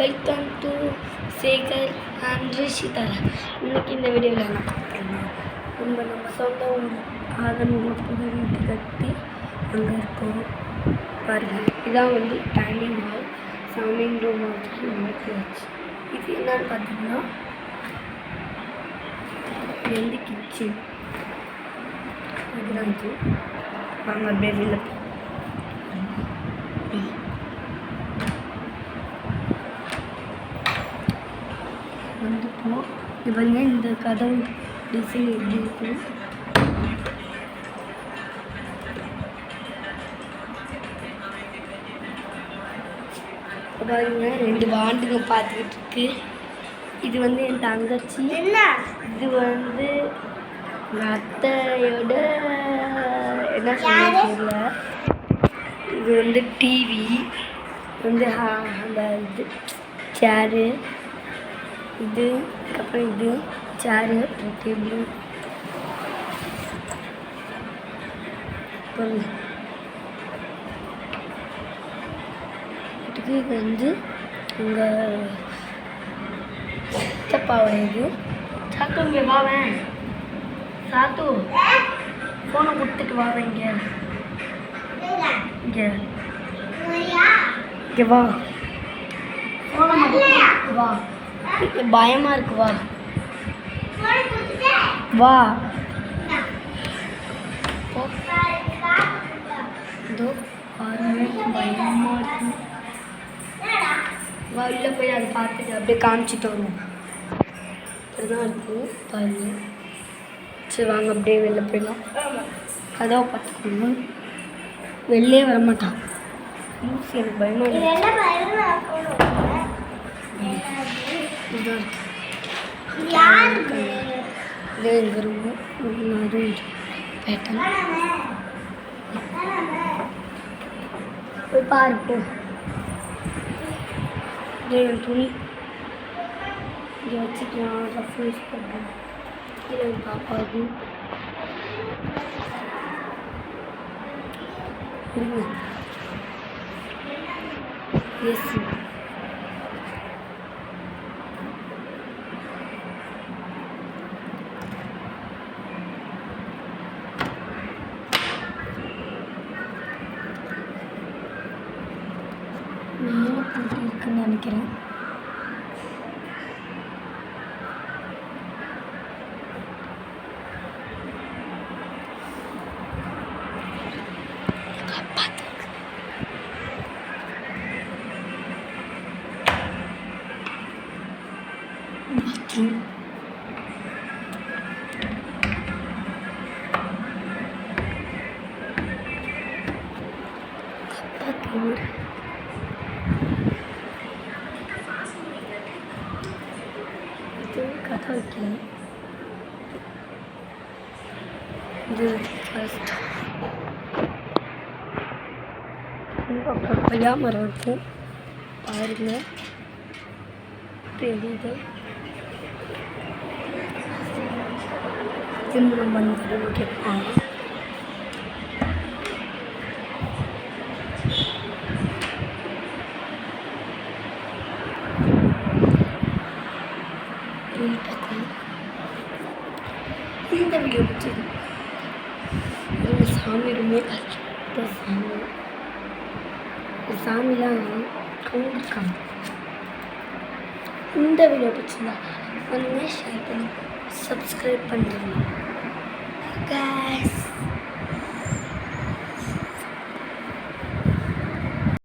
Welcome to Sekar and Rishitha. இன்னைக்கு இந்த வீடியோவில் என்ன பார்க்குறோன்னா, நம்ம சொந்த ஆதரவு புது வீட்டு கட்டி அங்கே இருக்கோம் பாருங்கள். இதான் டைனிங் ஹால், சமையல் ரூம் மாதிரி மாற்றியாச்சு. இது என்னன்னு பார்த்தீங்கன்னா, இது கிச்சன். இதுதான் இது. வாங்க அப்படியே வெளில வந்துட்டோம். இது இந்த கதவு டிசைன் எப்படி இருக்கு பாருங்க. 2 வாண்டுங்க பார்த்துக்கிட்டு இருக்கு. இது என் தங்கச்சி. இது எங்கள் அத்தையோட என்ன சொல்ல. இது டிவி, அந்த இது சேரு, இதுக்கப்புறம் இது சேரு, டேபிள். இது எங்கள் சித்தப்பாவோட இது. சாத்து இங்கே வாவேன். சாத்து ஃபோனை கொடுத்துட்டு வாவேன். இங்கே வா. ஃபோனை மட்டும் வா. பயமாக இருக்கு. வா வா. இதோ பயமாக இருக்கு. வா, உள்ளே போய் அதை பார்த்துட்டு அப்படியே காமிச்சிட்டு வருவோம். இப்படிதான் இருக்கும் பாருங்க. சரி வாங்க அப்படியே வெளில போயிடலாம். கதவை பார்த்துக்கணும். வெளிலே வரமாட்டான். எனக்கு பயமாக இருக்கு. இதான் இருக்கு. இதே எங்கள் ரூமு. அதுவும் பேட்டன் போய் பாருப்போ. என் துணி இங்கே வச்சுக்கலாம். ரஃப் யூஸ் பண்ணுறேன். இது என் பாப்பாவுக்கு ஏசி. மேலே போட்டு இருக்குன்னு நினைக்கிறேன். பாத்ரூம் கதை வைக்கல. இது ஃபர்ஸ்ட் அப்புறம் கொய்யா மரம் இருக்கும் பாருங்க. தெரியுது. திரும்ப வந்து கேட்பாங்க. இந்த வீடியோ பிடிச்சது. சாமி ரூமே சாமிலாம் கும்பிட்டுருக்காங்க. இந்த வீடியோ பிடிச்சிருந்தா ஷேர் பண்ணி சப்ஸ்கிரைப் பண்ணுறேன்.